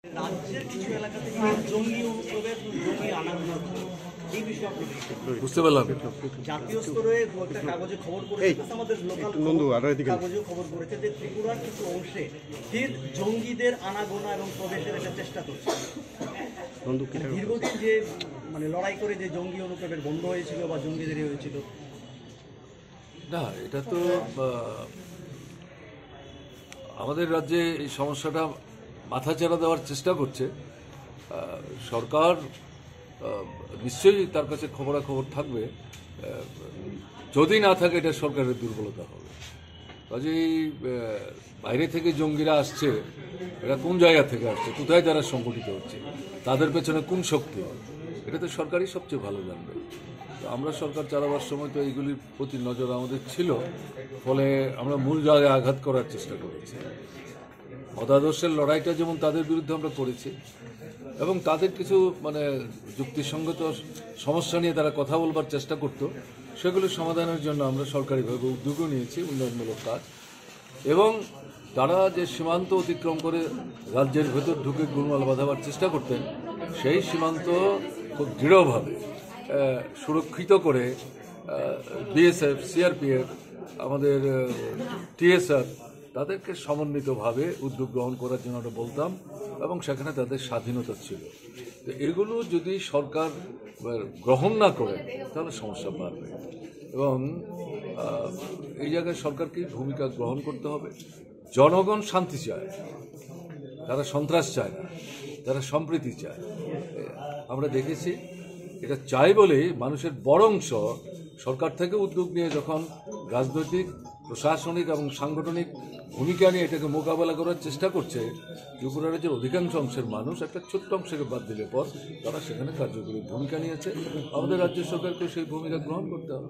রাজ্যের কিছু এলাকা থেকে জঙ্গি অনুপ্রবেশ জঙ্গি আনাগোনার এই বিষয়ে আপনি বুঝতে পারলাম। জাতীয় স্তরে একটা কাগজে খবর করেছে, আমাদের লোকাল কাগজেও খবর করেছে যে ত্রিপুরার কিছু অংশে ফির জঙ্গিদের আনাগোনা এবং প্রবেশের একটা চেষ্টা করছে। দীর্ঘদিন যে মানে লড়াই করে যে জঙ্গি অনুপ্রবেশ বন্ধ হয়েছিল বা জঙ্গিদের হয়েছিল না, এটা তো আমাদের রাজ্যে এই সমস্যাটা মাথাচাড়া দেওয়ার চেষ্টা করছে সরকার। নিশ্চয়ই তার কাছে খবরাখবর থাকবে, যদি না থাকে এটা সরকারের দুর্বলতা হবে। কাজেই বাইরে থেকে জঙ্গিরা আসছে, এরা কোন জায়গা থেকে আসছে, কোথায় তারা সংগঠিত হচ্ছে, তাদের পেছনে কোন শক্তি, এটা তো সরকারই সবচেয়ে ভালো জানবে। আমরা সরকার চালাবার সময় তো এইগুলির প্রতি নজর আমাদের ছিল, ফলে আমরা মূল জায়গায় আঘাত করার চেষ্টা করেছি। মতাদর্শের লড়াইটা যেমন তাদের বিরুদ্ধে আমরা করেছি, এবং তাদের কিছু মানে যুক্তিসঙ্গত সমস্যা নিয়ে তারা কথা বলবার চেষ্টা করত, সেগুলো সমাধানের জন্য আমরা সরকারিভাবে উদ্যোগও নিয়েছি, উন্নয়নমূলক কাজ। এবং তারা যে সীমান্ত অতিক্রম করে রাজ্যের ভেতর ঢুকে গোলমাল বাঁধাবার চেষ্টা করতেন, সেই সীমান্ত খুব দৃঢ়ভাবে সুরক্ষিত করে বিএসএফ, সিআরপিএফ, আমাদের টিএসআর তাদেরকে সমন্বিতভাবে উদ্যোগ গ্রহণ করার জন্য আমরা বলতাম, এবং সেখানে তাদের স্বাধীনতা ছিল। তো এগুলো যদি সরকার গ্রহণ না করে তাহলে সমস্যা বাড়বে, এবং এই জায়গায় সরকারকে ভূমিকা গ্রহণ করতে হবে। জনগণ শান্তি চায়, তারা সন্ত্রাস চায় না, তারা সম্প্রীতি চায়। আমরা দেখেছি এটা চাই বলেই মানুষের বড় অংশ সরকার থেকে উদ্যোগ নিয়ে যখন রাজনৈতিক, প্রশাসনিক এবং সাংগঠনিক ভূমিকা নিয়ে এটাকে মোকাবেলা করার চেষ্টা করছে, ত্রিপুরা রাজ্যের অধিকাংশ অংশের মানুষ একটা ছোট্ট অংশকে বাদ দিলে পর তারা সেখানে কার্যকরী ভূমিকা নিয়েছে। আমাদের রাজ্য সরকারকে সেই ভূমিকা গ্রহণ করতে হবে।